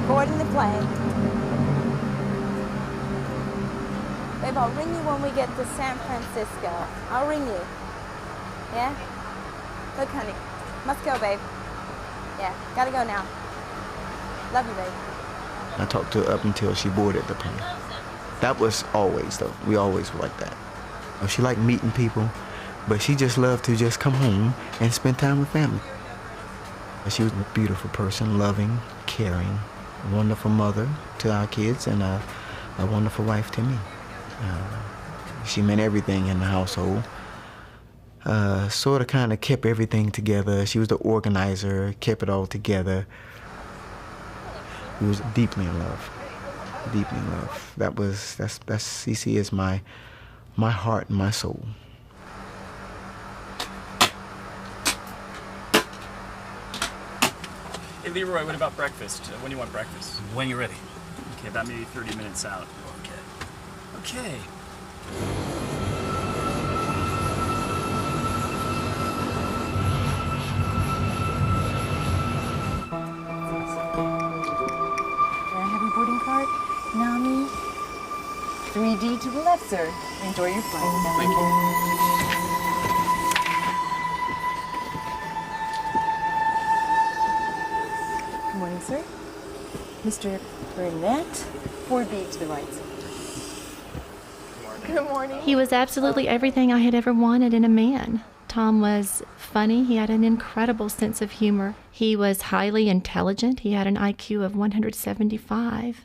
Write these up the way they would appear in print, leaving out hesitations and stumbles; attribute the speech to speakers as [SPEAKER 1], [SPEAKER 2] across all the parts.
[SPEAKER 1] boarding the plane. Babe, I'll ring you when we get to San Francisco. I'll ring you. Yeah? Look, honey. Must go, babe. Yeah, gotta go now. Love you, babe.
[SPEAKER 2] I talked to her up until she boarded the plane. That was always, though. We always were like that. She liked meeting people, but she just loved to just come home and spend time with family. She was a beautiful person, loving, caring, wonderful mother to our kids, and a wonderful wife to me. She meant everything in the household. Sort of kind of kept everything together. She was the organizer, kept it all together. We was deeply in love, deeply in love. That's Cece is my heart and my soul.
[SPEAKER 3] Hey, Leroy, what about breakfast? When do you want breakfast?
[SPEAKER 4] When you're ready.
[SPEAKER 3] Okay, about maybe 30 minutes out. Okay.
[SPEAKER 1] Boarding card, Nami. 3D to the left, sir. Enjoy your flight.
[SPEAKER 3] Thank you.
[SPEAKER 1] Good morning, sir. Mr. Burnett, 4B to the right, sir. Good morning.
[SPEAKER 5] He was absolutely everything I had ever wanted in a man. Tom was funny. He had an incredible sense of humor. He was highly intelligent. He had an IQ of 175.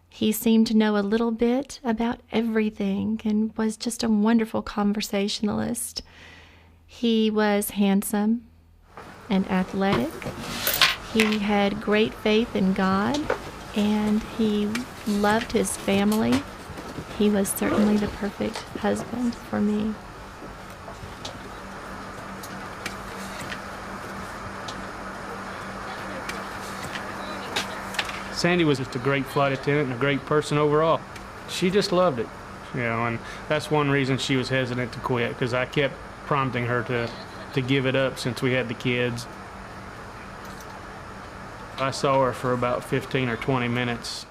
[SPEAKER 5] He seemed to know a little bit about everything and was just a wonderful conversationalist. He was handsome and athletic. He had great faith in God, and he loved his family. He was certainly the perfect husband for me.
[SPEAKER 6] Sandy was just a great flight attendant and a great person overall. She just loved it, you know, and that's one reason she was hesitant to quit, because I kept prompting her to give it up since we had the kids. I saw her for about 15 or 20 minutes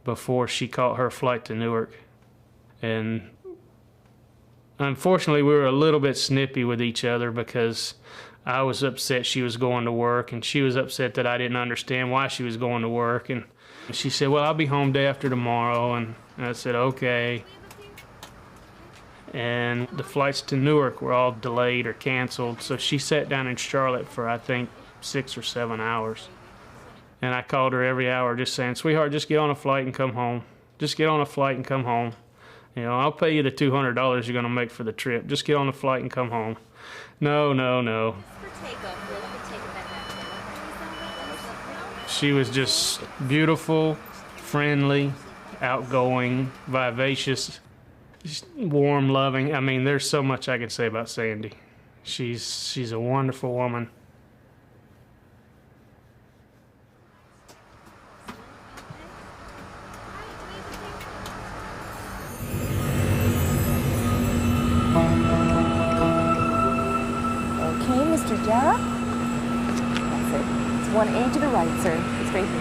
[SPEAKER 6] before she caught her flight to Newark. And unfortunately, we were a little bit snippy with each other because I was upset she was going to work, and she was upset that I didn't understand why she was going to work. And she said, well, I'll be home day after tomorrow. And I said, okay. And the flights to Newark were all delayed or canceled, so she sat down in Charlotte for, I think, 6 or 7 hours. And I called her every hour just saying, sweetheart, just get on a flight and come home. Just get on a flight and come home. You know, I'll pay you the $200 you're going to make for the trip. Just get on the flight and come home. No, no, no. She was just beautiful, friendly, outgoing, vivacious, warm, loving. I mean, there's so much I could say about Sandy. She's a wonderful woman.
[SPEAKER 1] Okay, Mr. Jarrah. That's it. It's 1A to the right, sir. It's right here.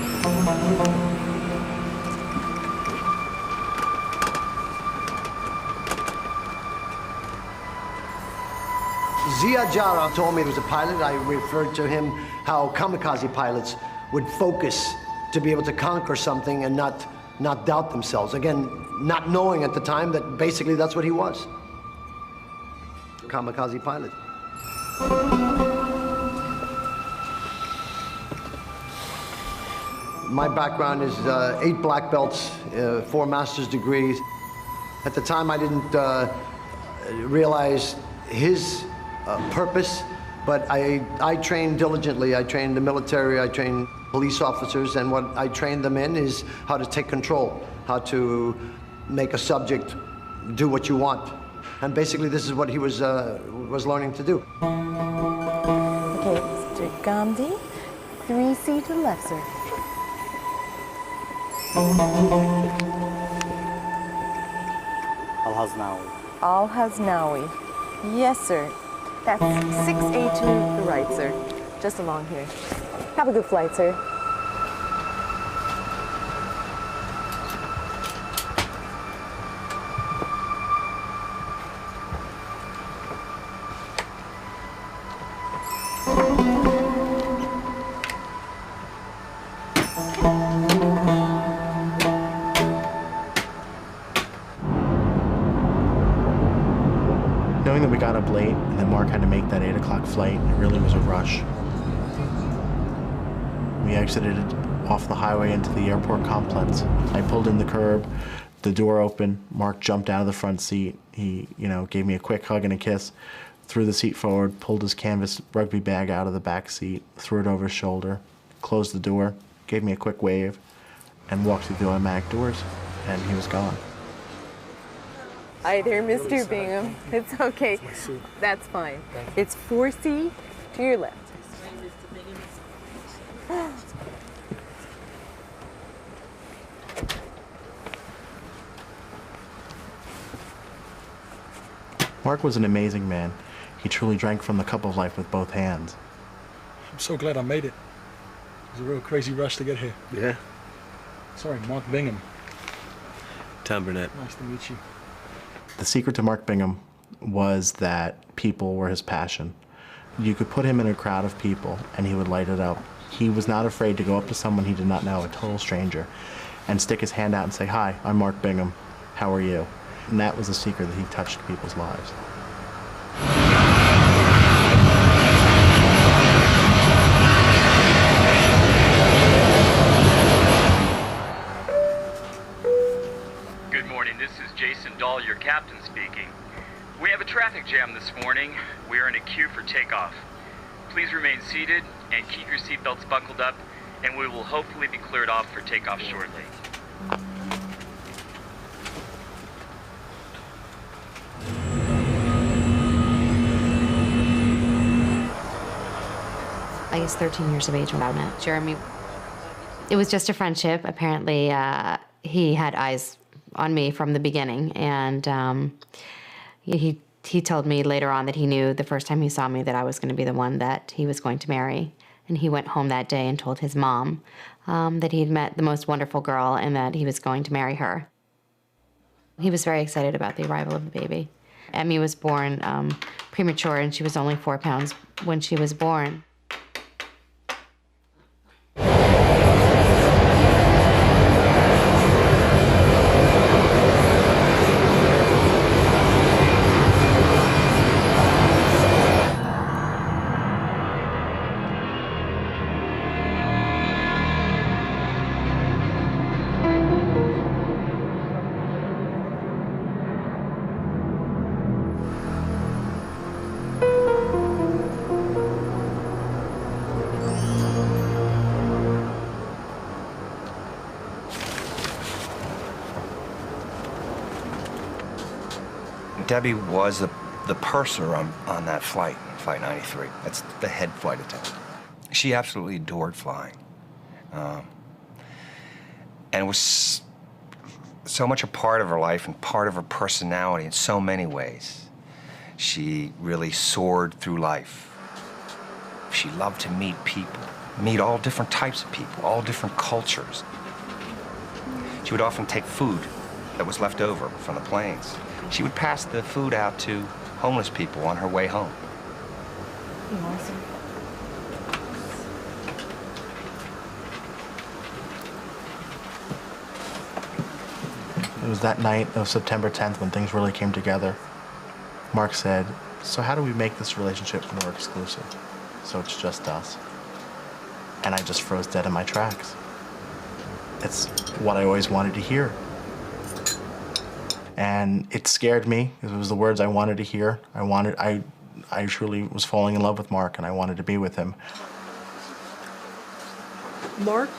[SPEAKER 7] Zia Jarrah told me he was a pilot. I referred to him how kamikaze pilots would focus to be able to conquer something and not doubt themselves. Again, not knowing at the time that basically that's what he was. Kamikaze pilot. My background is 8 black belts, 4 master's degrees. At the time, I didn't realize his purpose, but I trained diligently. I trained the military, I trained police officers, and what I trained them in is how to take control, how to make a subject do what you want. And basically, this is what he was learning to do.
[SPEAKER 1] Okay, Mr. Gandhi, 3C to the left, sir.
[SPEAKER 4] Al-Haznawi.
[SPEAKER 1] Al-Haznawi. Yes, sir. That's 6A to the right, sir. Just along here. Have a good flight, sir.
[SPEAKER 4] got up late, and then Mark had to make that 8 o'clock flight. It really was a rush. We exited off the highway into the airport complex. I pulled in the curb, the door opened, Mark jumped out of the front seat. He, gave me a quick hug and a kiss, threw the seat forward, pulled his canvas rugby bag out of the back seat, threw it over his shoulder, closed the door, gave me a quick wave, and walked through the automatic doors, and he was gone.
[SPEAKER 8] Hi there, Mr. Bingham. It's okay. That's fine. It's 4C to your left.
[SPEAKER 4] Mark was an amazing man. He truly drank from the cup of life with both hands.
[SPEAKER 9] I'm so glad I made it. It was a real crazy rush to get here.
[SPEAKER 10] Yeah.
[SPEAKER 9] Sorry, Mark Bingham.
[SPEAKER 10] Tom Burnett.
[SPEAKER 9] Nice to meet you.
[SPEAKER 4] The secret to Mark Bingham was that people were his passion. You could put him in a crowd of people and he would light it up. He was not afraid to go up to someone he did not know, a total stranger, and stick his hand out and say, "Hi, I'm Mark Bingham. How are you?" And that was the secret that he touched people's lives.
[SPEAKER 11] Good morning, this is Jason Dahl, your captain speaking. We have a traffic jam this morning. We are in a queue for takeoff. Please remain seated and keep your seatbelts buckled up, and we will hopefully be cleared off for takeoff shortly.
[SPEAKER 12] I was 13 years of age when I met Jeremy. It was just a friendship. Apparently, he had eyes on me from the beginning, and he told me later on that he knew the first time he saw me that I was going to be the one that he was going to marry. And he went home that day and told his mom that he had met the most wonderful girl and that he was going to marry her. He was very excited about the arrival of the baby. Emmy was born premature, and she was only 4 pounds when she was born.
[SPEAKER 13] Debbie was the purser on that flight, Flight 93. That's the head flight attendant. She absolutely adored flying. And it was so much a part of her life and part of her personality in so many ways. She really soared through life. She loved to meet people, meet all different types of people, all different cultures. She would often take food that was left over from the planes. She would pass the food out to homeless people on her way home.
[SPEAKER 8] Awesome.
[SPEAKER 4] It was that night of September 10th when things really came together. Mark said, "So how do we make this relationship more exclusive? So it's just us." And I just froze dead in my tracks. It's what I always wanted to hear. And it scared me. It was the words I wanted to hear. I truly was falling in love with Mark, and I wanted to be with him.
[SPEAKER 14] Mark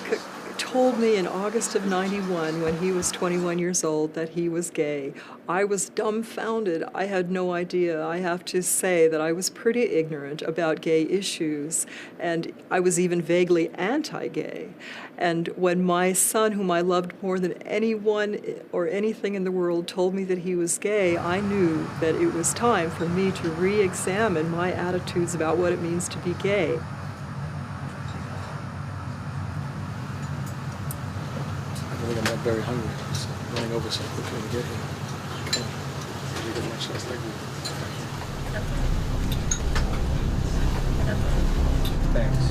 [SPEAKER 14] told me in August of '91, when he was 21 years old, that he was gay. I was dumbfounded. I had no idea. I have to say that I was pretty ignorant about gay issues, and I was even vaguely anti-gay. And when my son, whom I loved more than anyone or anything in the world, told me that he was gay, I knew that it was time for me to re-examine my attitudes about what it means to be gay.
[SPEAKER 9] I think I'm not very hungry. Just running over so quickly to get here. Come on. You get much less like you. Thanks.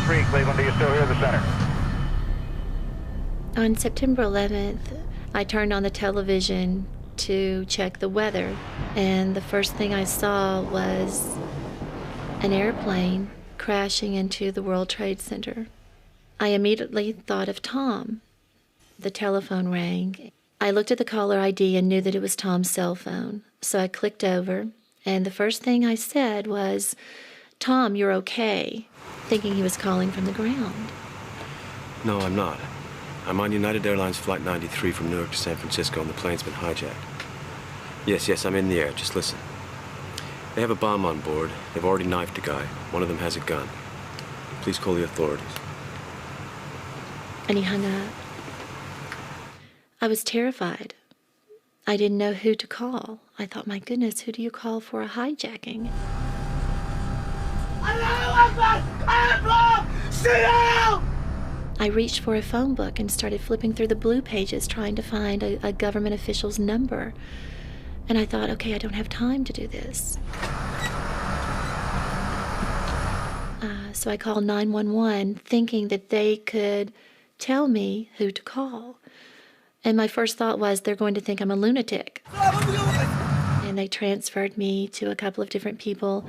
[SPEAKER 15] 93, Cleveland. Do you still hear the center?
[SPEAKER 5] On September 11th, I turned on the television to check the weather, and the first thing I saw was an airplane crashing into the World Trade Center. I immediately thought of Tom. The telephone rang. I looked at the caller ID and knew that it was Tom's cell phone. So I clicked over, and the first thing I said was, "Tom, you're okay," thinking he was calling from the ground.
[SPEAKER 10] No, I'm not. I'm on United Airlines Flight 93 from Newark to San Francisco, and the plane's been hijacked. Yes, I'm in the air. Just listen. They have a bomb on board. They've already knifed a guy. One of them has a gun. Please call the authorities.
[SPEAKER 5] And he hung up. I was terrified. I didn't know who to call. I thought, my goodness, who do you call for a hijacking? I reached for a phone book and started flipping through the blue pages trying to find a government official's number. And I thought, okay, I don't have time to do this. So I called 911 thinking that they could tell me who to call. And my first thought was, they're going to think I'm a lunatic. And they transferred me to a couple of different people.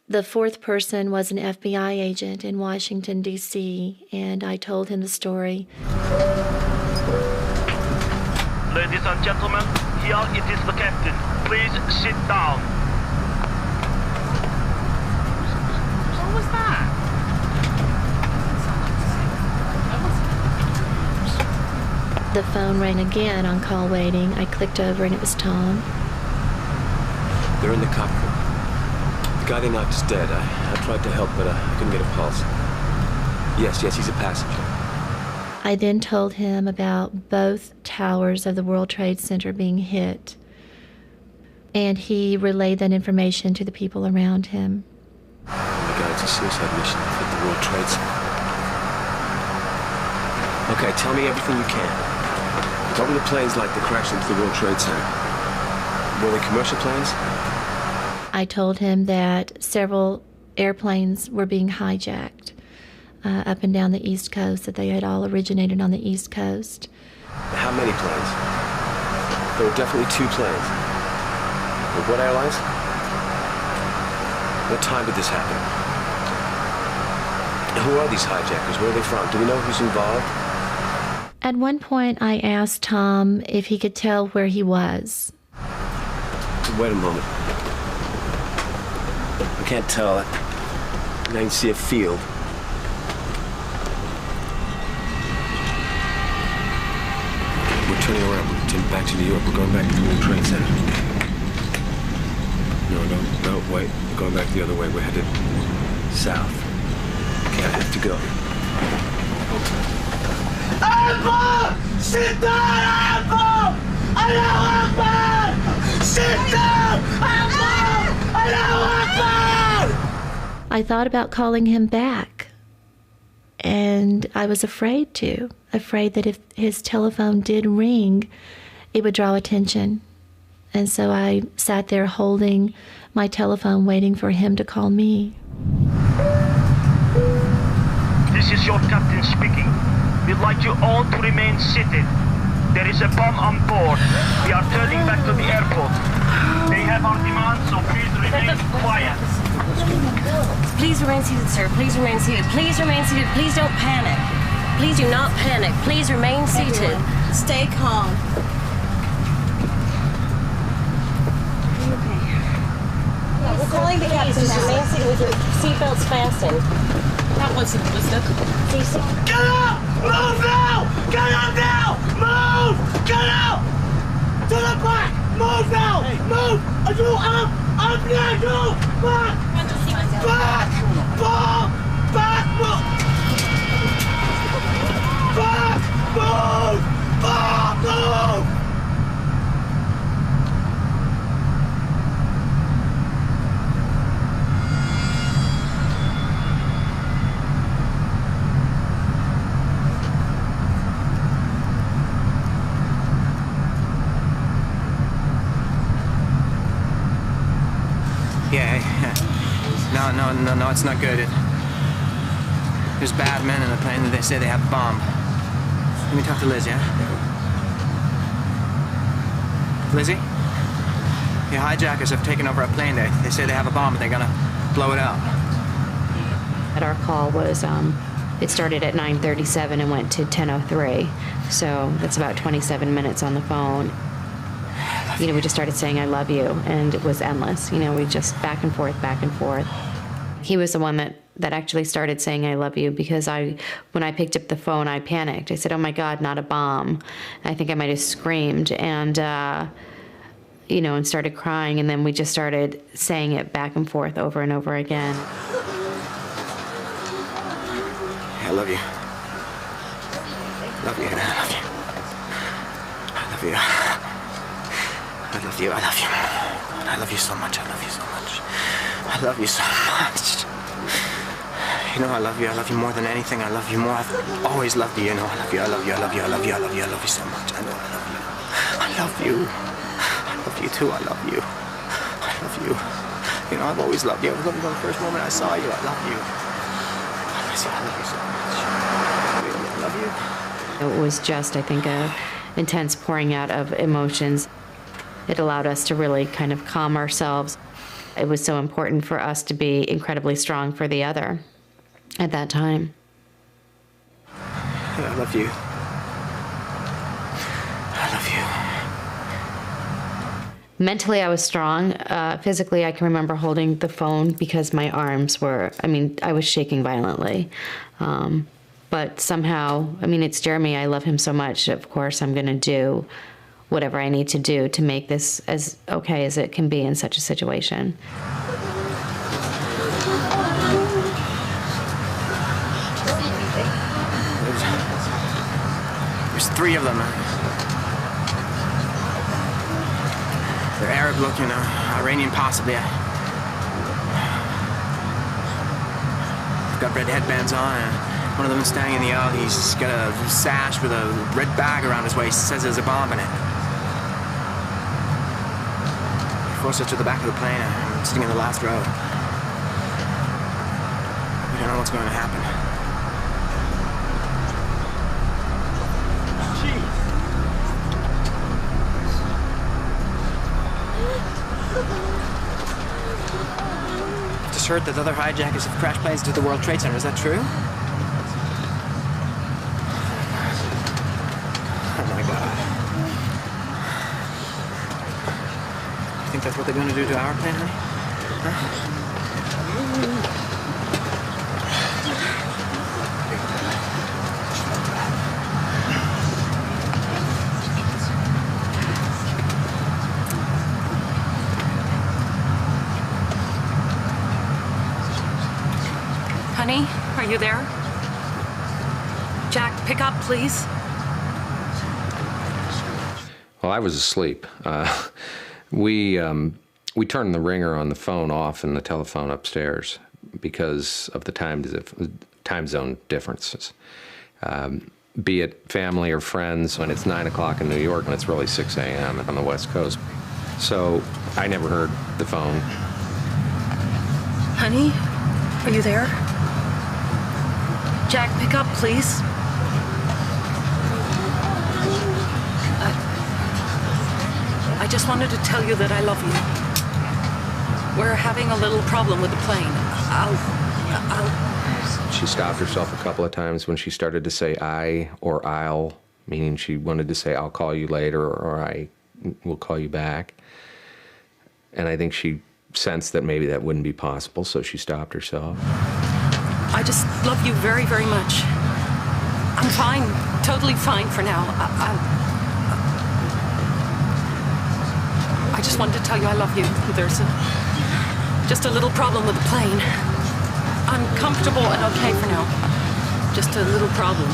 [SPEAKER 5] The fourth person was an FBI agent in Washington, D.C., and I told him the story.
[SPEAKER 16] Ladies and gentlemen, here it is the captain. Please sit down. What was that?
[SPEAKER 5] The phone rang again on call waiting. I clicked over and it was Tom.
[SPEAKER 10] They're in the cockpit. The guy they knocked is dead. I tried to help, but I couldn't get a pulse. Yes, he's a passenger.
[SPEAKER 5] I then told him about both towers of the World Trade Center being hit, and he relayed that information to the people around him.
[SPEAKER 10] Oh my God, it's a suicide mission to hit the World Trade Center. Okay, tell me everything you can. What were the planes like that crashed into the World Trade Center? Were they commercial planes?
[SPEAKER 5] I told him that several airplanes were being hijacked up and down the East Coast, that they had all originated on the East Coast.
[SPEAKER 10] How many planes? There were definitely 2 planes. But what airlines? What time did this happen? Who are these hijackers? Where are they from? Do we know who's involved?
[SPEAKER 5] At one point, I asked Tom if he could tell where he was.
[SPEAKER 10] Wait a moment. I can't tell. I can see a field. We're turning around. We're turning back to New York. We're going back to the World Trade Center. No, wait. We're going back the other way. We're headed south. Okay, I have to go.
[SPEAKER 17] Alpha! Sit down, Alpha! Allahu Akbar! Sit down, Alpha! Allahu Akbar!
[SPEAKER 5] I thought about calling him back, and I was afraid that if his telephone did ring, it would draw attention. And so I sat there holding my telephone, waiting for him to call me.
[SPEAKER 16] This is your captain speaking. We'd like you all to remain seated. There is a bomb on board. We are turning back to the airport. They have our demands, so please remain quiet.
[SPEAKER 18] Please remain seated, sir. Please remain seated. Please remain seated. Please don't panic. Please do not panic. Please remain seated. Stay calm. We're calling the captain. Remain seated with your seatbelts fastened. That wasn't it?
[SPEAKER 17] Get up! Move now! Get up now! Move! Get up! To the back! Move now! Move! You up! Up now! Go! Back! Back! Ball! Back! Move! Back! Move! Back! Move!
[SPEAKER 15] Yeah. No, it's not good. There's bad men in the plane and they say they have a bomb. Let me talk to Liz, yeah? Lizzie? The hijackers have taken over a plane. They say they have a bomb and they're gonna blow it up.
[SPEAKER 12] Our call was, it started at 9:37 and went to 10:03. So that's about 27 minutes on the phone. You know, we just started saying, I love you, and it was endless. You know, we just back and forth, back and forth. He was the one that actually started saying, I love you, because when I picked up the phone, I panicked. I said, oh my God, not a bomb. I think I might have screamed, and, you know, and started crying, and then we just started saying it back and forth over and over again.
[SPEAKER 15] I love you. Love you, I love you. I love you. I love you, I love you. I love you so much, I love you so much. I love you so much. You know I love you more than anything. I love you more. I've always loved you, you know. I love you, I love you, I love you, I love you, I love you, I love you so much. I know I love you. I love you. I love you too, I love you. I love you. You know, I've always loved you. I was loving you from the first moment I saw you. I love you. I love you so much. I love you.
[SPEAKER 12] It was just, I think, a intense pouring out of emotions. It allowed us to really kind of calm ourselves. It was so important for us to be incredibly strong for the other at that time.
[SPEAKER 15] Yeah, I love you. I love you.
[SPEAKER 12] Mentally, I was strong. Physically, I can remember holding the phone because my arms were, I was shaking violently. But somehow, it's Jeremy. I love him so much. Of course, I'm going to do whatever I need to do to make this as okay as it can be in such a situation.
[SPEAKER 15] There's 3 of them. They're Arab looking, Iranian possibly. They've got red headbands on, and one of them is standing in the aisle. He's got a sash with a red bag around his waist. Says there's a bomb in it. They forced us to the back of the plane. I'm sitting in the last row. We don't know what's going to happen. I've just heard that other hijackers have crashed planes to the World Trade Center. Is that true? Oh my God. You think that's what they're going to do to our plane, honey? Huh?
[SPEAKER 18] Honey, are you there? Jack, pick up, please.
[SPEAKER 19] Well, I was asleep. We turned the ringer on the phone off and the telephone upstairs because of the time zone differences. Be it family or friends, when it's 9 o'clock in New York and it's really 6 a.m. on the West Coast. So I never heard the phone.
[SPEAKER 18] Honey, are you there? Jack, pick up, please. I just wanted to tell you that I love you. We're having a little problem with the plane.
[SPEAKER 19] She stopped herself a couple of times when she started to say I or I'll, meaning she wanted to say I'll call you later or I will call you back. And I think she sensed that maybe that wouldn't be possible, so she stopped herself.
[SPEAKER 18] I just love you very, very much. I'm fine, totally fine for now. I just wanted to tell you I love you. There's just a little problem with the plane. I'm comfortable and okay for now. Just a little problem.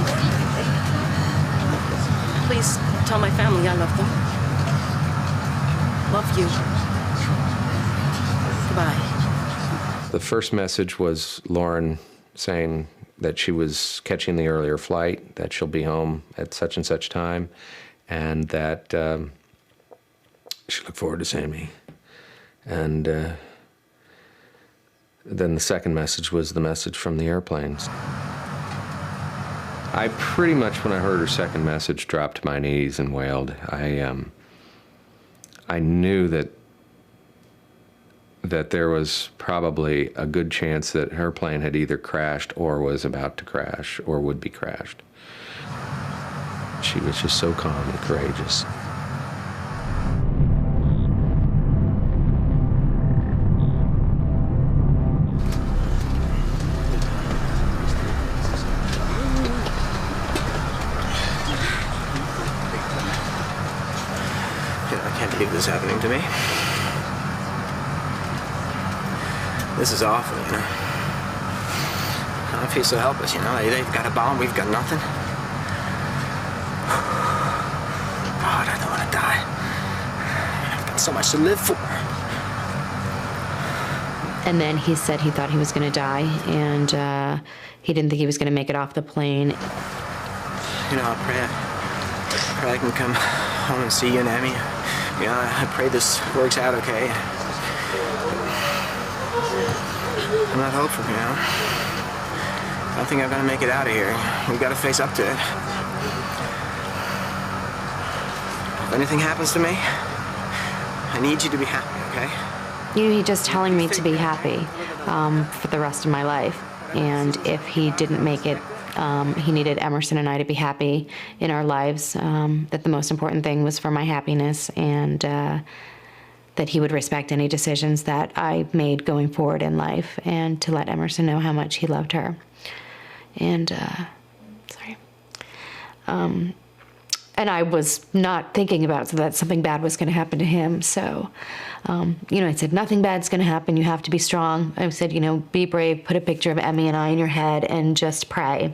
[SPEAKER 18] Please tell my family I love them. Love you. Goodbye.
[SPEAKER 19] The first message was Lauren saying that she was catching the earlier flight, that she'll be home at such and such time, and that she looked forward to seeing me. And Then the second message was the message from the airplanes. I pretty much, when I heard her second message, dropped to my knees and wailed. I knew that there was probably a good chance that her plane had either crashed or was about to crash or would be crashed. She was just so calm and courageous.
[SPEAKER 15] I can't believe this is happening to me. This is awful, you know. I feel so helpless, you know. They've got a bomb, we've got nothing. God, I don't want to die. I've got so much to live for.
[SPEAKER 12] And then he said he thought he was going to die, and he didn't think he was going to make it off the plane.
[SPEAKER 15] You know, I pray I can come home and see you and Emmy. You know, I pray this works out okay. I'm not hopeful, you know. I don't think I'm gonna make it out of here. We've got to face up to it. If anything happens to me, I need you to be happy, okay?
[SPEAKER 12] You know, he's just telling me to be happy for the rest of my life. And if he didn't make it, he needed Emerson and I to be happy in our lives, that the most important thing was for my happiness, and that he would respect any decisions that I made going forward in life, and to let Emerson know how much he loved her. And, and I was not thinking about that something bad was going to happen to him. So, you know, I said, nothing bad's going to happen. You have to be strong. I said, you know, be brave, put a picture of Emmy and I in your head, and just pray.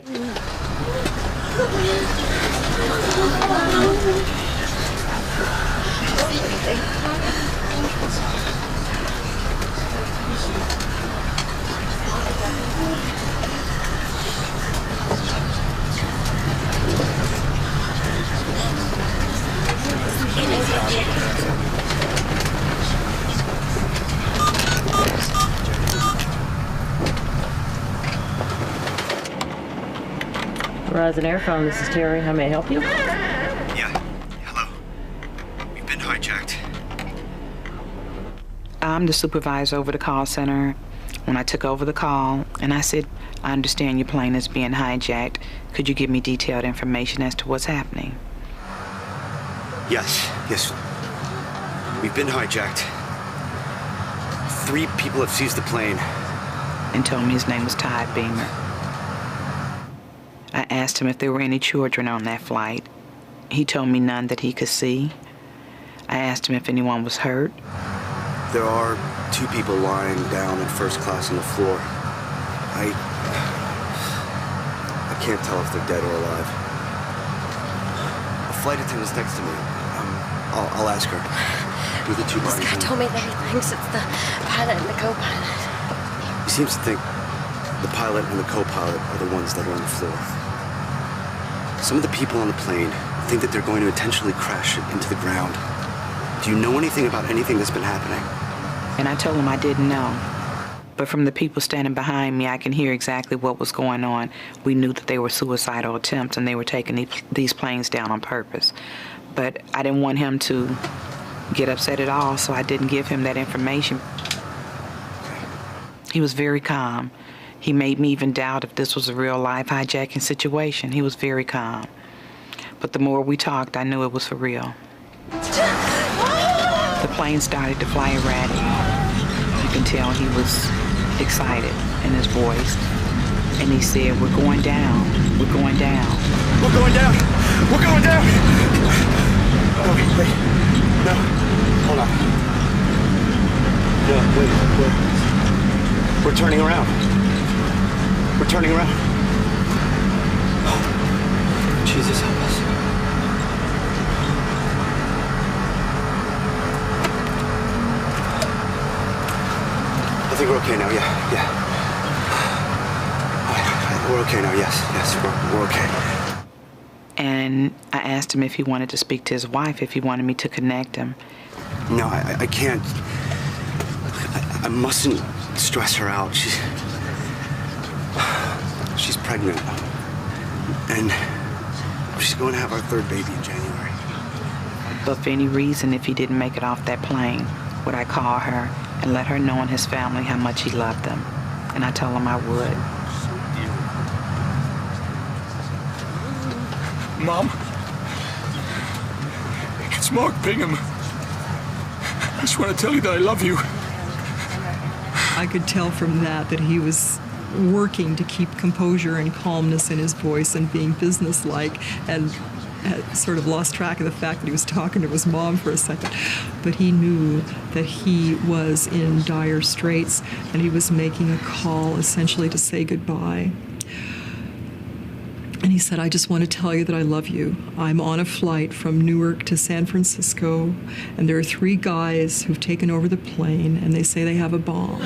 [SPEAKER 18] Horizon Airphone, this is Terry. How may I help you?
[SPEAKER 13] Yeah. Hello. We've been hijacked.
[SPEAKER 20] I'm the supervisor over the call center. When I took over the call, and I said, I understand your plane is being hijacked. Could you give me detailed information as to what's happening?
[SPEAKER 13] Yes. We've been hijacked. 3 people have seized the plane.
[SPEAKER 20] And told me his name was Todd Beamer. I asked him if there were any children on that flight. He told me none that he could see. I asked him if anyone was hurt.
[SPEAKER 13] There are 2 people lying down in first class on the floor. I can't tell if they're dead or alive. The flight attendant's next to me. I'll ask her. Who the 2 bodies?
[SPEAKER 18] This guy told me that he thinks it's the pilot and the co-pilot.
[SPEAKER 13] He seems to think the pilot and the co-pilot are the ones that are on the floor. Some of the people on the plane think that they're going to intentionally crash it into the ground. Do you know anything about anything that's been happening?
[SPEAKER 20] And I told him I didn't know. But from the people standing behind me, I can hear exactly what was going on. We knew that they were suicidal attempts and they were taking these planes down on purpose. But I didn't want him to get upset at all, so I didn't give him that information. He was very calm. He made me even doubt if this was a real life hijacking situation. He was very calm. But the more we talked, I knew it was for real. The plane started to fly erratic. You can tell he was excited in his voice. And he said, "We're going down. We're going down.
[SPEAKER 13] We're going down. We're going down." Oh, wait. No. Hold on. No, wait. We're turning around. We're turning around. Oh, Jesus, help us. I think we're okay now, yeah. We're okay now, yes, we're okay.
[SPEAKER 20] And I asked him if he wanted to speak to his wife, if he wanted me to connect him.
[SPEAKER 13] No, I can't. I mustn't
[SPEAKER 15] stress her out. She's pregnant. And she's going to have our third baby in January.
[SPEAKER 20] But for any reason, if he didn't make it off that plane, would I call her and let her know and his family how much he loved them? And I told him I would.
[SPEAKER 9] Mom? It's Mark Bingham. I just want to tell you that I love you.
[SPEAKER 14] I could tell from that he was working to keep composure and calmness in his voice and being businesslike, and had sort of lost track of the fact that he was talking to his mom for a second. But he knew that he was in dire straits, and he was making a call essentially to say goodbye. And he said, I just want to tell you that I love you. I'm on a flight from Newark to San Francisco, and there are 3 guys who've taken over the plane, and they say they have a bomb.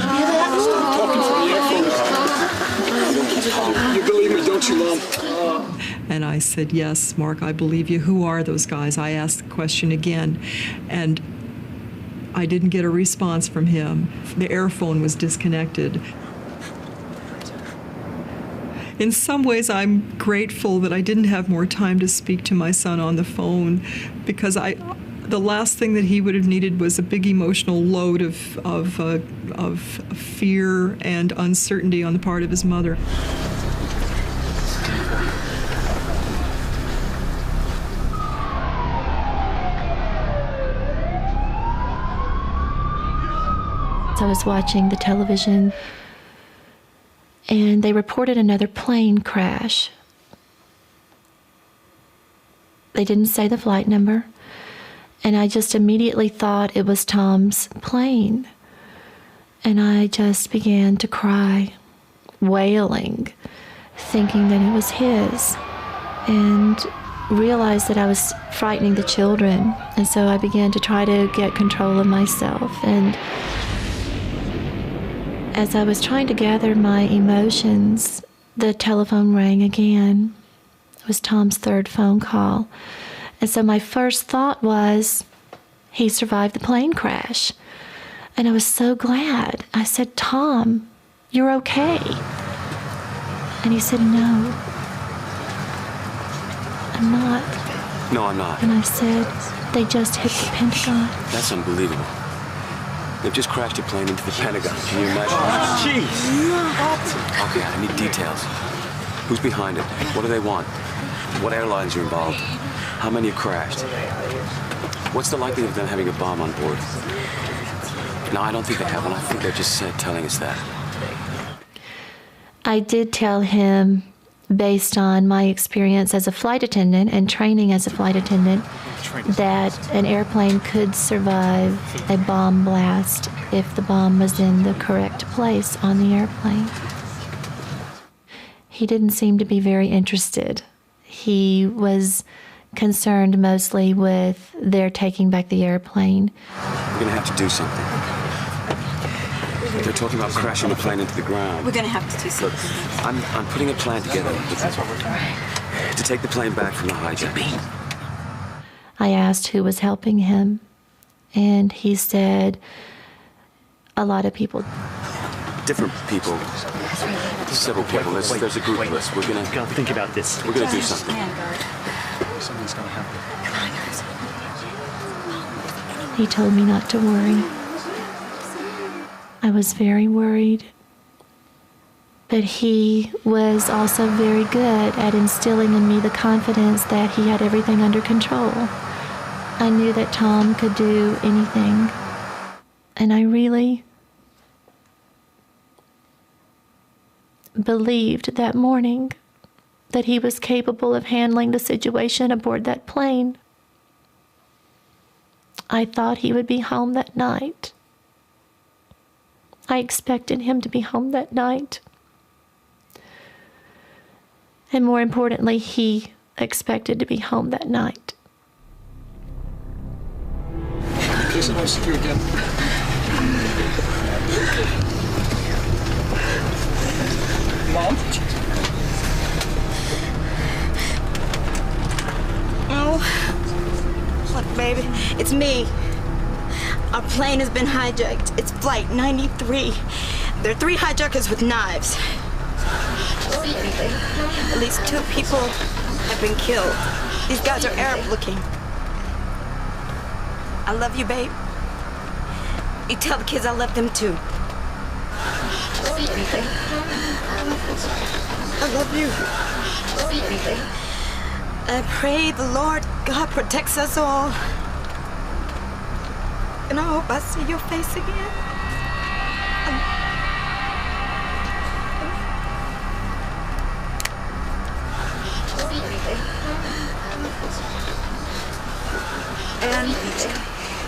[SPEAKER 9] You believe me, don't you, Mom?
[SPEAKER 14] And I said, yes, Mark, I believe you. Who are those guys? I asked the question again, and I didn't get a response from him. The airphone was disconnected. In some ways, I'm grateful that I didn't have more time to speak to my son on the phone, because the last thing that he would have needed was a big emotional load of fear and uncertainty on the part of his mother.
[SPEAKER 5] I was watching the television, and they reported another plane crash. They didn't say the flight number, and I just immediately thought it was Tom's plane. And I just began to cry, wailing, thinking that it was his, and realized that I was frightening the children. And so I began to try to get control of myself. And as I was trying to gather my emotions, the telephone rang again. It was Tom's 3rd phone call. And so my first thought was, he survived the plane crash. And I was so glad. I said, Tom, you're okay. And he said, no, I'm not.
[SPEAKER 10] No, I'm not.
[SPEAKER 5] And I said, they just hit the Pentagon.
[SPEAKER 10] That's unbelievable. They've just crashed a plane into the Pentagon. Can you imagine?
[SPEAKER 15] Jeez.
[SPEAKER 10] Okay, I need details. Who's behind it? What do they want? What airlines are involved? How many have crashed? What's the likelihood of them having a bomb on board? No, I don't think they have one. I think they're just telling us that.
[SPEAKER 5] I did tell him, based on my experience as a flight attendant and training as a flight attendant, that an airplane could survive a bomb blast if the bomb was in the correct place on the airplane. He didn't seem to be very interested. He was concerned mostly with their taking back the airplane.
[SPEAKER 10] We're going to have to do something. They're talking about crashing the plane into the ground.
[SPEAKER 18] We're going to have to do something.
[SPEAKER 10] Look, I'm putting a plan together to take the plane back from the hijack.
[SPEAKER 5] I asked who was helping him, and he said a lot of people.
[SPEAKER 10] Different people. Several people. There's a group list. We're going to
[SPEAKER 3] think about this.
[SPEAKER 10] We're going to do something.
[SPEAKER 3] Something's going to happen.
[SPEAKER 5] He told me not to worry. I was very worried. But he was also very good at instilling in me the confidence that he had everything under control. I knew that Tom could do anything. And I really believed that morning that he was capable of handling the situation aboard that plane. I thought he would be home that night. I expected him to be home that night. And more importantly, he expected to be home that night.
[SPEAKER 9] It's nice to see you again. Mom?
[SPEAKER 18] No. Look, baby, it's me.
[SPEAKER 21] Our plane has been hijacked. It's Flight 93. There are 3 hijackers with knives. At least 2 people have been killed. These guys are Arab looking. I love you, babe. You tell the kids I love them too. I love you. I pray the Lord God protects us all. And I hope I see your face again.
[SPEAKER 22] And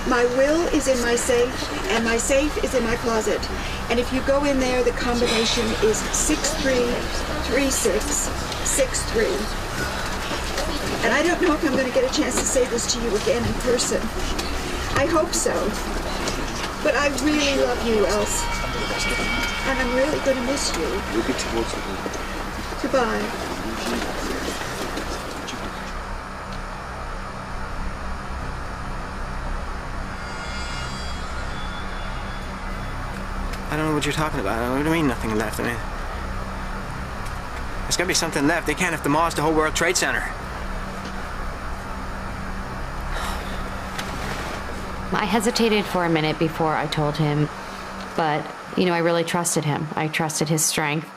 [SPEAKER 22] my will is in my safe, and my safe is in my closet. And if you go in there, the combination is 633663. And I don't know if I'm going to get a chance to say this to you again in person. I hope so. But I really love you, Els. And I'm really going to miss you.
[SPEAKER 9] We'll get towards the door.
[SPEAKER 22] Goodbye.
[SPEAKER 15] I don't know what you're talking about. What do you mean nothing left? I mean, there's gotta be something left. They can't have demolished the whole World Trade Center.
[SPEAKER 12] I hesitated for a minute before I told him, but, you know, I really trusted him. I trusted his strength.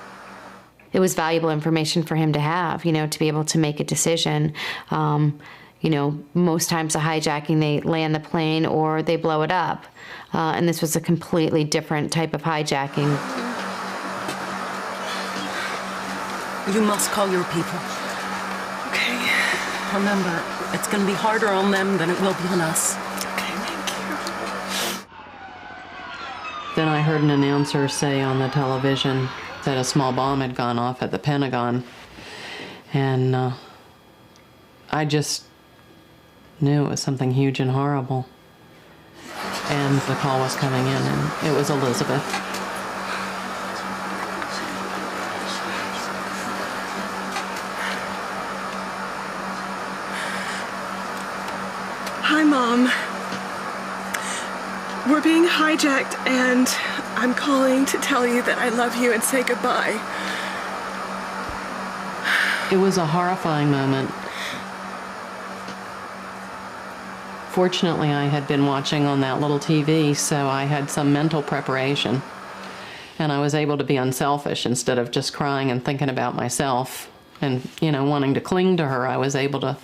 [SPEAKER 12] It was valuable information for him to have, you know, to be able to make a decision. You know, most times a hijacking, they land the plane or they blow it up. And this was a completely different type of hijacking.
[SPEAKER 18] You must call your people. Okay. Remember, it's going to be harder on them than it will be on us.
[SPEAKER 23] Then I heard an announcer say on the television that a small bomb had gone off at the Pentagon. And I just knew it was something huge and horrible. And the call was coming in, and it was Elizabeth.
[SPEAKER 24] Hi, Mom. We're being hijacked, and I'm calling to tell you that I love you and say goodbye.
[SPEAKER 23] It was a horrifying moment. Fortunately, I had been watching on that little TV, so I had some mental preparation. And I was able to be unselfish instead of just crying and thinking about myself and, you know, wanting to cling to her. I was able to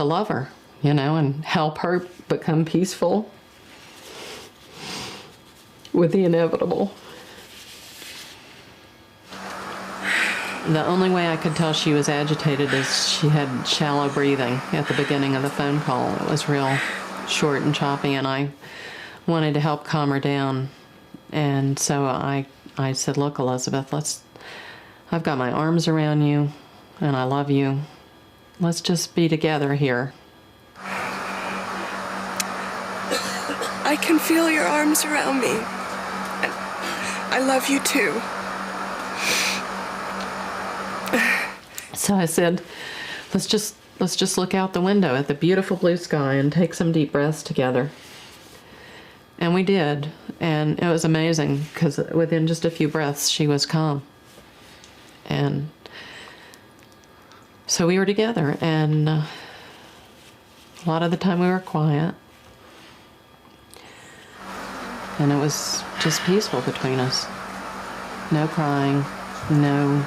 [SPEAKER 23] love her, you know, and help her become peaceful with the inevitable. The only way I could tell she was agitated is she had shallow breathing at the beginning of the phone call. It was real short and choppy, and I wanted to help calm her down. And so I said, look, Elizabeth, I've got my arms around you, and I love you. Let's just be together here.
[SPEAKER 24] I can feel your arms around me. And I love you too.
[SPEAKER 23] So I said, let's just look out the window at the beautiful blue sky and take some deep breaths together. And we did, and it was amazing because within just a few breaths she was calm. And so we were together, and a lot of the time we were quiet. And it was just peaceful between us. No crying, no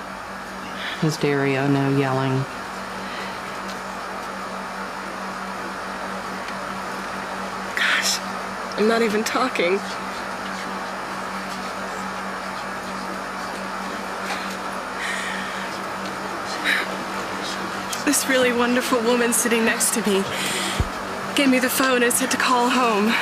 [SPEAKER 23] hysteria, no yelling.
[SPEAKER 24] Gosh, I'm not even talking. This really wonderful woman sitting next to me gave me the phone and said to call home.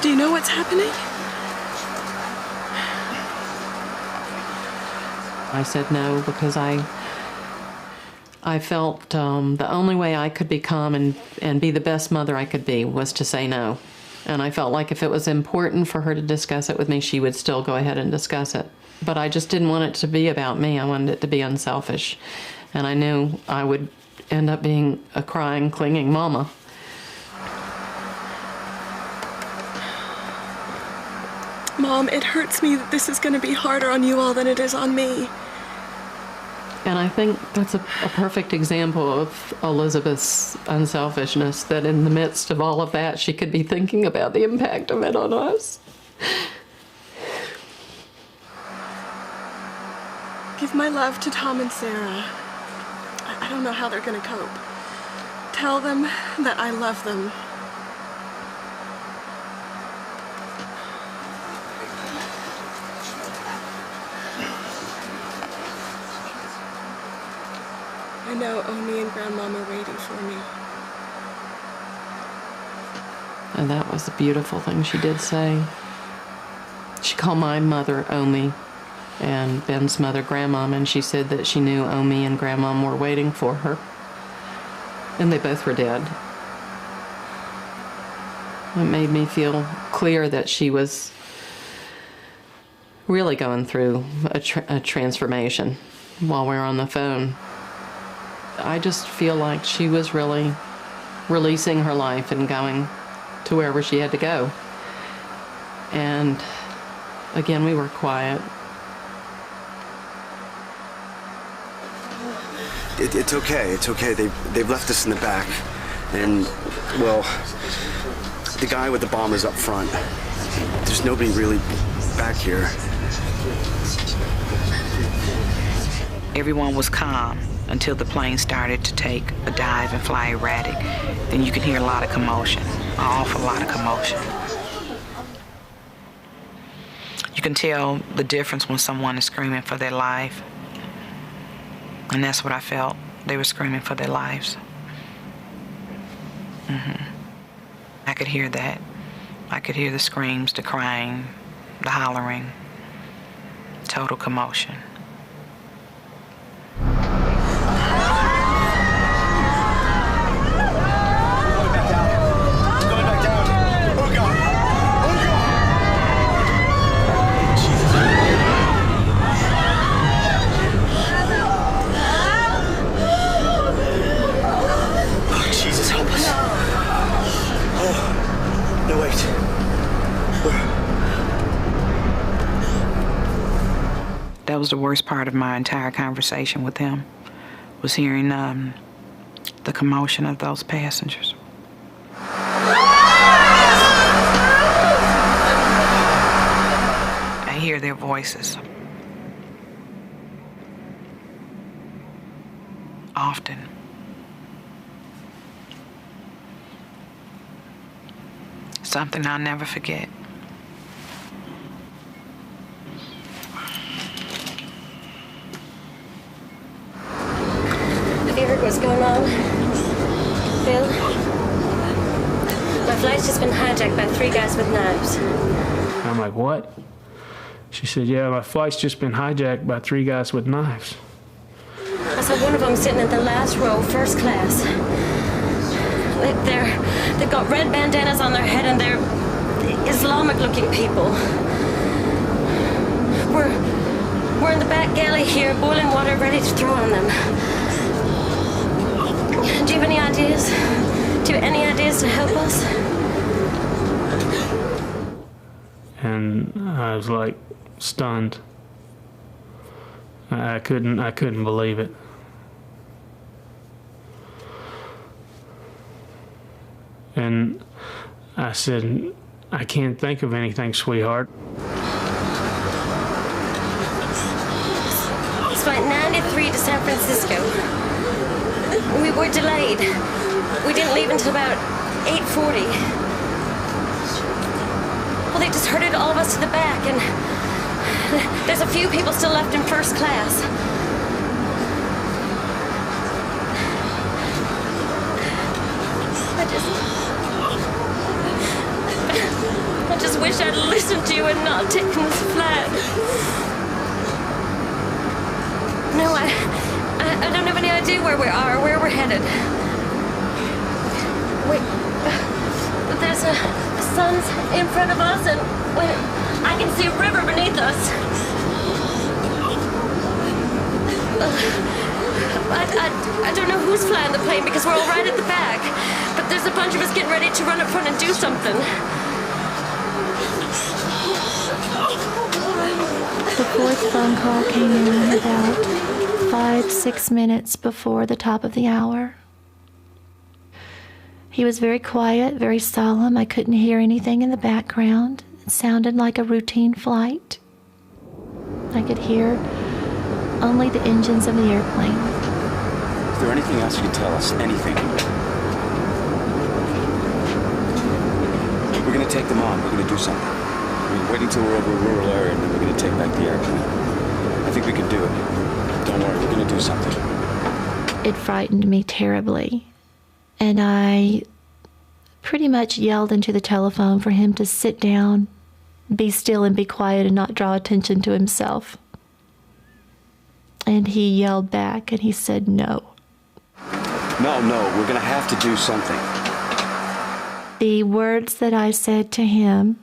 [SPEAKER 24] Do you know what's happening?
[SPEAKER 23] I said no because I felt the only way I could be calm and be the best mother I could be was to say no. And I felt like if it was important for her to discuss it with me, she would still go ahead and discuss it. but I just didn't want it to be about me. I wanted it to be unselfish. And I knew I would end up being a crying, clinging mama.
[SPEAKER 24] Mom, it hurts me that this is going to be harder on you all than it is on me.
[SPEAKER 23] And I think that's a perfect example of Elizabeth's unselfishness, that in the midst of all of that, she could be thinking about the impact of it on us.
[SPEAKER 24] Give my love to Tom and Sarah. I don't know how they're going to cope. Tell them that I love them. I know Omi and Grandmom are waiting for me.
[SPEAKER 23] And that was a beautiful thing she did say. She called my mother Omi and Ben's mother Grandmom, and she said that she knew Omi and Grandmom were waiting for her. And they both were dead. It made me feel clear that she was really going through a transformation while we were on the phone. I just feel like she was really releasing her life and going to wherever she had to go. And again, we were quiet.
[SPEAKER 10] It's okay. It's okay. They've left us in the back, and well, the guy with the bomb is up front. There's nobody really back here.
[SPEAKER 20] Everyone was calm until the plane started to take a dive and fly erratic. Then you can hear a lot of commotion, an awful lot of commotion. You can tell the difference when someone is screaming for their life. And that's what I felt. They were screaming for their lives. I could hear that. I could hear the screams, the crying, the hollering, total commotion. That was the worst part of my entire conversation with him, was hearing the commotion of those passengers. I hear their voices. Often. Something I'll never forget.
[SPEAKER 18] Have you heard what's going on, Phil? My flight's just been hijacked by 3 guys with knives.
[SPEAKER 1] I'm like, what? She said, yeah, my flight's just been hijacked by 3 guys with knives.
[SPEAKER 18] I saw one of them sitting in the last row, first class. They've got red bandanas on their head and they're Islamic-looking people. We're in the back galley here, boiling water ready to throw on them. Do you have any ideas? Do you have any ideas to help us?
[SPEAKER 1] And I was like stunned. I couldn't believe it. And I said, I can't think of anything, sweetheart.
[SPEAKER 18] It's flight 93 to San Francisco. We were delayed. We didn't leave until about 8:40. Well, they just herded all of us to the back, and there's a few people still left in first class. I just wish I'd listened to you and not taken this flight. No, I don't have any idea where we are, where we're headed. Wait, there's the sun's in front of us, and I can see a river beneath us. I don't know who's flying the plane because we're all right at the back. But there's a bunch of us getting ready to run up front and do something.
[SPEAKER 5] The fourth phone call came in about 5-6 minutes before the top of the hour. He was very quiet, very solemn. I couldn't hear anything in the background. It sounded like a routine flight. I could hear only the engines of the airplane.
[SPEAKER 10] Is there anything else you can tell us? Anything? We're gonna take them on. We're gonna do something. We're waiting till we're over a rural area and then we're gonna take back the airplane. I think we can do it. Don't worry, we're gonna do something.
[SPEAKER 5] It frightened me terribly. And I pretty much yelled into the telephone for him to sit down, be still and be quiet and not draw attention to himself. And he yelled back and he said no.
[SPEAKER 10] No, we're gonna have to do something.
[SPEAKER 5] The words that I said to him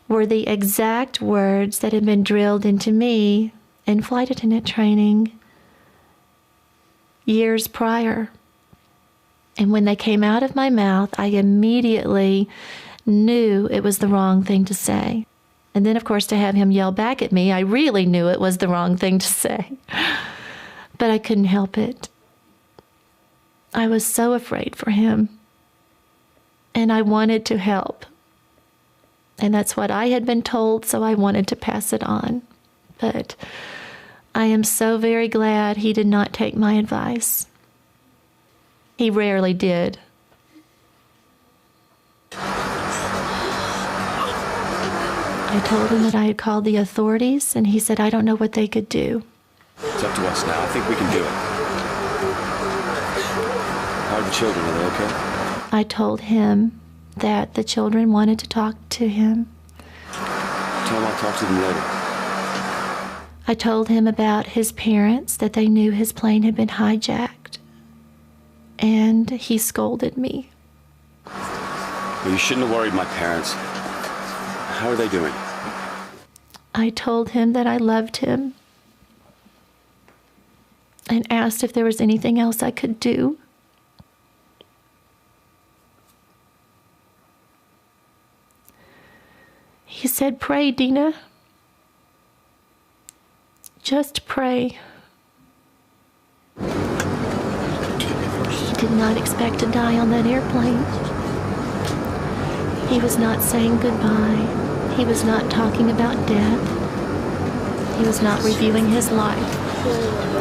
[SPEAKER 5] were the exact words that had been drilled into me in flight attendant training years prior. And when they came out of my mouth, I immediately knew it was the wrong thing to say. And then, of course, to have him yell back at me, I really knew it was the wrong thing to say. But I couldn't help it. I was so afraid for him. And I wanted to help. And that's what I had been told, so I wanted to pass it on. But I am so very glad he did not take my advice. He rarely did. I told him that I had called the authorities, and he said, I don't know what they could do.
[SPEAKER 10] It's up to us now. I think we can do it. How are the children? Are they okay?
[SPEAKER 5] I told him that the children wanted to talk to him.
[SPEAKER 10] Tell him I'll talk to them later.
[SPEAKER 5] I told him about his parents, that they knew his plane had been hijacked. And he scolded me.
[SPEAKER 10] Well, you shouldn't have worried my parents. How are they doing?
[SPEAKER 5] I told him that I loved him and asked if there was anything else I could do. He said, pray, Dina. Just pray. He did not expect to die on that airplane. He was not saying goodbye. He was not talking about death. He was not reviewing his life.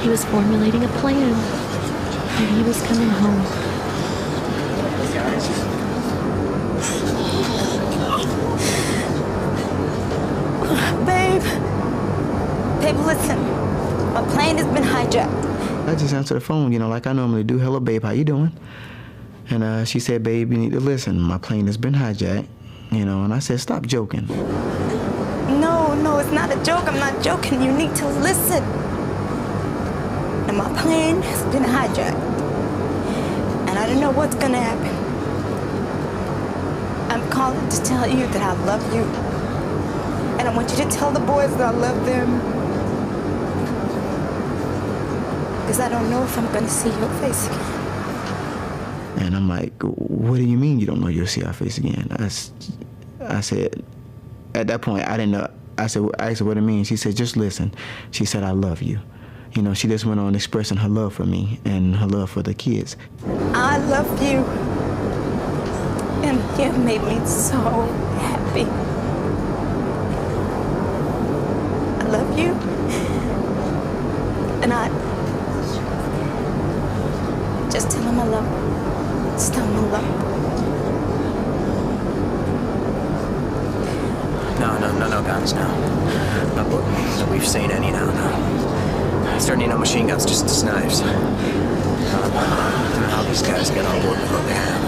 [SPEAKER 5] He was formulating a plan. And he was coming home.
[SPEAKER 21] Babe, listen. My plane has been hijacked.
[SPEAKER 15] I just answered the phone, like I normally do. Hello, babe, how you doing? And she said, babe, you need to listen. My plane has been hijacked, and I said, stop joking.
[SPEAKER 21] No, it's not a joke. I'm not joking. You need to listen. And my plane has been hijacked. And I don't know what's gonna happen. I'm calling to tell you that I love you. And I want you to tell the boys that I love them. Because I don't know if I'm gonna see your face again.
[SPEAKER 15] And I'm like, what do you mean you don't know you'll see our face again? I said, at that point, I didn't know. I asked her what it means. She said, just listen. She said, I love you. She just went on expressing her love for me and her love for the kids.
[SPEAKER 21] I love you. And you made me so happy. I love you. And just tell him I love him. Just tell him I love him.
[SPEAKER 15] No guns, no. Not what we've seen any now, no. Certainly no machine guns, just knives. I don't know how these guys get on board with what they have.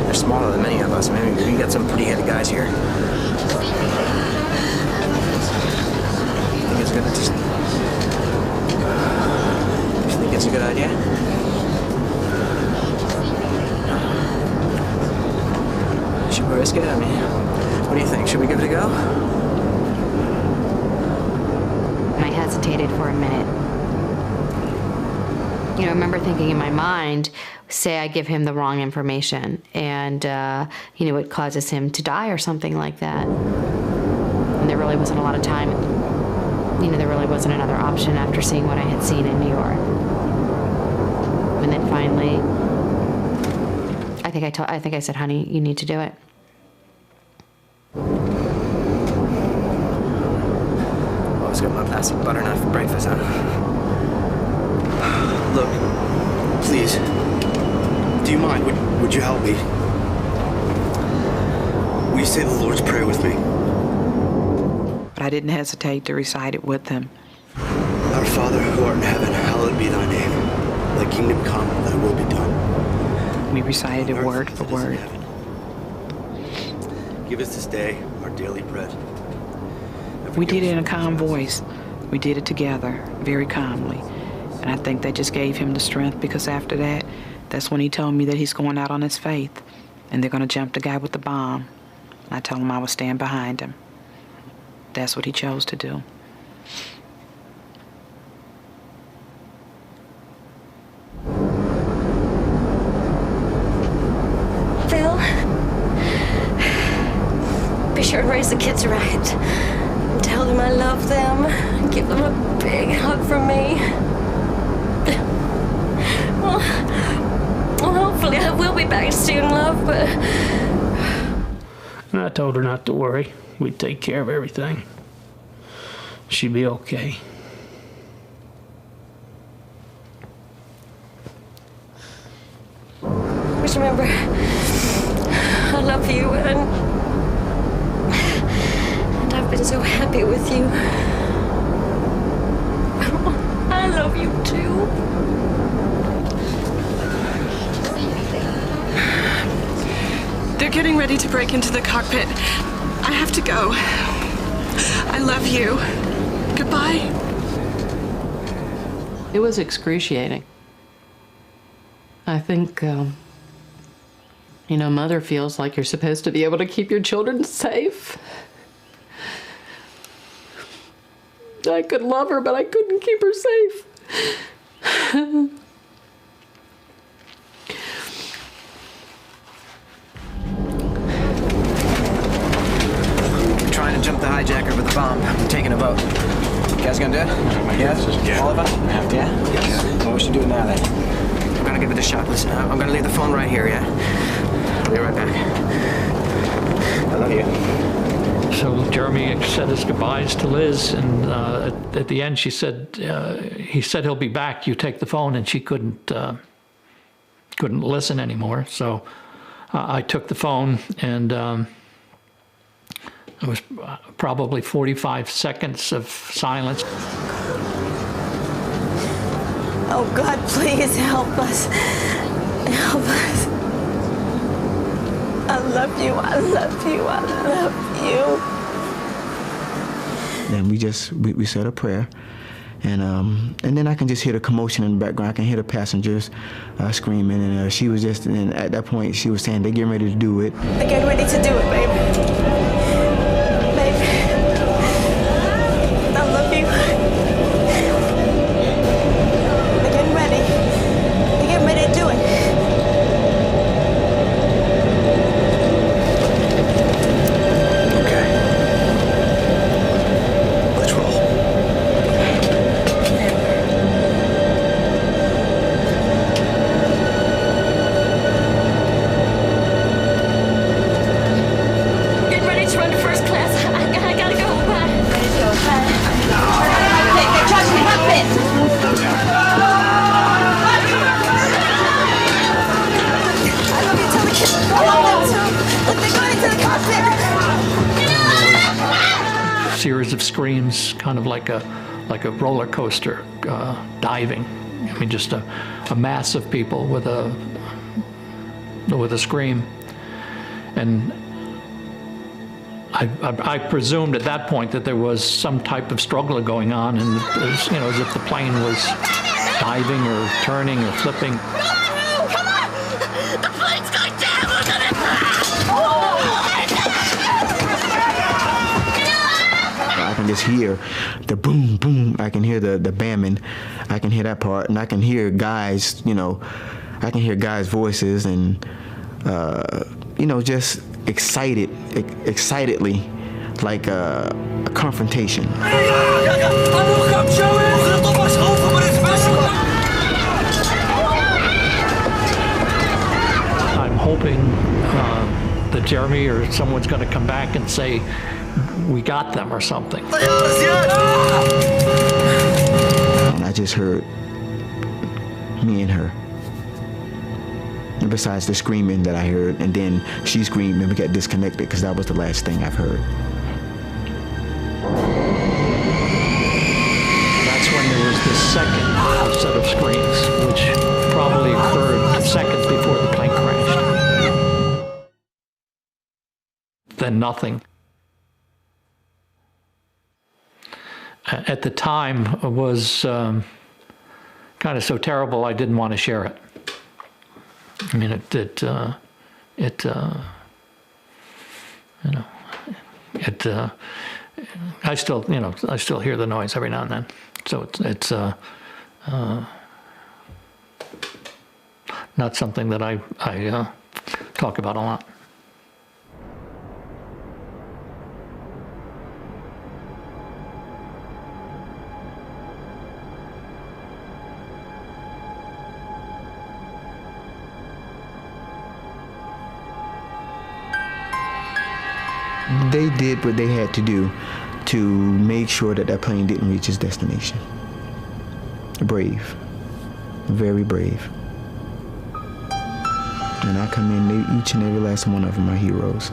[SPEAKER 15] They're smaller than many of us. Maybe we can get some pretty heavy guys here. Think it's good to just... You think it's a good idea? Should we risk it? I mean, what do you think? Should we give it a go?
[SPEAKER 12] And I hesitated for a minute. You know, I remember thinking in my mind, say I give him the wrong information and, you know, it causes him to die or something like that. And there really wasn't a lot of time. You know, there really wasn't another option after seeing what I had seen in New York. And then finally, I think I said, honey, you need to do it.
[SPEAKER 15] Always got my plastic butter knife for breakfast, huh? Look, please, do you mind? Would you help me? Will you say the Lord's Prayer with me?
[SPEAKER 20] But I didn't hesitate to recite it with him.
[SPEAKER 15] Our Father, who art in heaven, hallowed be thy name. Thy kingdom come, thy will be done.
[SPEAKER 20] We recited it word for word.
[SPEAKER 15] Give us this day our daily bread.
[SPEAKER 20] We did it in a calm voice. We did it together, very calmly. And I think that just gave him the strength, because after that, that's when he told me that he's going out on his faith and they're going to jump the guy with the bomb. I told him I would stand behind him. That's what he chose to do.
[SPEAKER 18] Phil, be sure and raise the kids right. Tell them I love them. Give them a big hug from me. Well, hopefully I will be back soon, love, but...
[SPEAKER 1] And I told her not to worry. We'd take care of everything. She'd be okay.
[SPEAKER 18] Just remember, I love you, and I've been so happy with you. I love you too.
[SPEAKER 24] They're getting ready to break into the cockpit. I have to go. I love you. Goodbye.
[SPEAKER 23] It was excruciating. I think, you know, mother feels like you're supposed to be able to keep your children safe. I could love her, but I couldn't keep her safe.
[SPEAKER 15] Trying to jump the hijacker with a bomb. I'm taking a vote. You guys gonna do it? Yeah? All of us? Yeah? Yes. Well, we should do it now then. I'm gonna give it a shot. Listen, I'm gonna leave the phone right here, yeah? I'll be right back. I love you.
[SPEAKER 2] So Jeremy said his goodbyes to Liz, and at the end she said, he said he'll be back, you take the phone, and she couldn't listen anymore. So I took the phone, and it was probably 45 seconds of silence.
[SPEAKER 21] Oh God, please help us. Help us. I love you, I love you, I love you.
[SPEAKER 6] Then we said a prayer, and then I can just hear the commotion in the background. I can hear the passengers screaming, and she was just, and at that point she was saying they're getting ready to do it.
[SPEAKER 21] They're getting ready to do it, baby. Baby, I love you. They're getting ready. They're getting ready to do it.
[SPEAKER 2] Series of screams, kind of like a roller coaster, diving. I mean, just a mass of people with a scream, and I presumed at that point that there was some type of struggle going on, and it was, you know, as if the plane was diving or turning or flipping.
[SPEAKER 17] No, come on! The plane's going down! Look at it!
[SPEAKER 6] can just hear the boom, boom. I can hear the bamming. I can hear that part, and I can hear guys, you know, I can hear guys' voices and, you know, just excitedly, like a confrontation.
[SPEAKER 2] I'm hoping that Jeremy or someone's going to come back and say, we got them or something.
[SPEAKER 6] And I just heard me and her. And besides the screaming that I heard, and then she screamed and we got disconnected because that was the last thing I've heard.
[SPEAKER 2] That's when there was the second set of screams, which probably occurred seconds before the plane crashed. Then nothing. At the time, it was kind of so terrible I didn't want to share it. I mean, I still hear the noise every now and then. So it's not something that I talk about a lot.
[SPEAKER 6] They did what they had to do to make sure that that plane didn't reach its destination. Brave, very brave. And I commend each and every last one of them are heroes.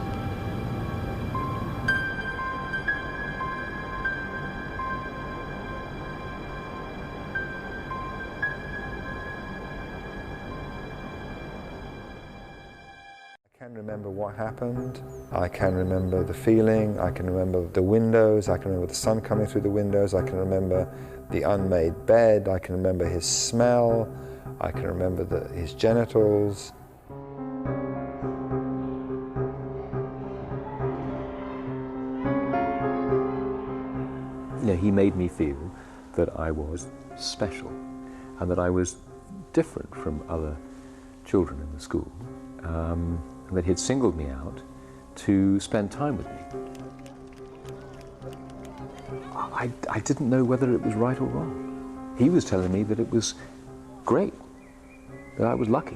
[SPEAKER 4] I can remember what happened. I can remember the feeling. I can remember the windows. I can remember the sun coming through the windows. I can remember the unmade bed. I can remember his smell. I can remember his genitals.
[SPEAKER 7] You know, he made me feel that I was special and that I was different from other children in the school. And that he'd singled me out to spend time with me. I didn't know whether it was right or wrong. He was telling me that it was great, that I was lucky.